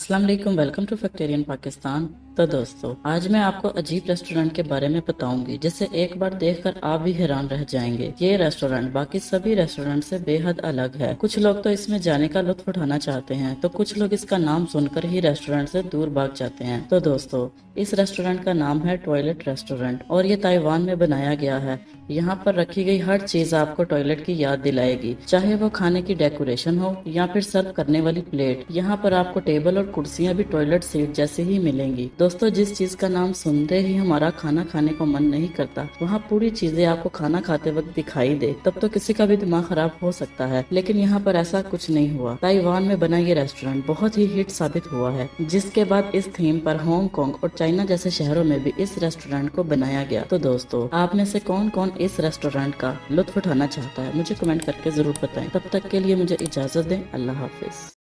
अस्सलाम वालेकुम, welcome to फैक्टेरियन Pakistan. तो दोस्तों, आज मैं आपको अजीब रेस्टोरेंट के बारे में बताऊंगी जिसे एक बार देखकर आप भी हैरान रह जाएंगे। ये रेस्टोरेंट बाकी सभी रेस्टोरेंट से बेहद अलग है। कुछ लोग तो इसमें जाने का लुत्फ उठाना चाहते हैं, तो कुछ लोग इसका नाम सुनकर ही रेस्टोरेंट से दूर भाग जाते हैं। तो दोस्तों, इस रेस्टोरेंट का नाम है टॉयलेट रेस्टोरेंट और ये ताइवान में बनाया गया है। यहाँ पर रखी गई हर चीज आपको टॉयलेट की याद दिलाएगी, चाहे वो खाने की डेकोरेशन हो या फिर सर्व करने वाली प्लेट। यहाँ पर आपको टेबल और कुर्सियाँ भी टॉयलेट सीट जैसी ही मिलेंगी। दोस्तों, जिस चीज का नाम सुनते ही हमारा खाना खाने को मन नहीं करता, वहाँ पूरी चीजें आपको खाना खाते वक्त दिखाई दे, तब तो किसी का भी दिमाग खराब हो सकता है। लेकिन यहाँ पर ऐसा कुछ नहीं हुआ। ताइवान में बना ये रेस्टोरेंट बहुत ही हिट साबित हुआ है, जिसके बाद इस थीम पर हांगकांग और चाइना जैसे शहरों में भी इस रेस्टोरेंट को बनाया गया। तो दोस्तों, आप में से कौन कौन इस रेस्टोरेंट का लुत्फ उठाना चाहता है, मुझे कमेंट करके जरूर बताएं। तब तक के लिए मुझे इजाजत दें। अल्लाह हाफिज।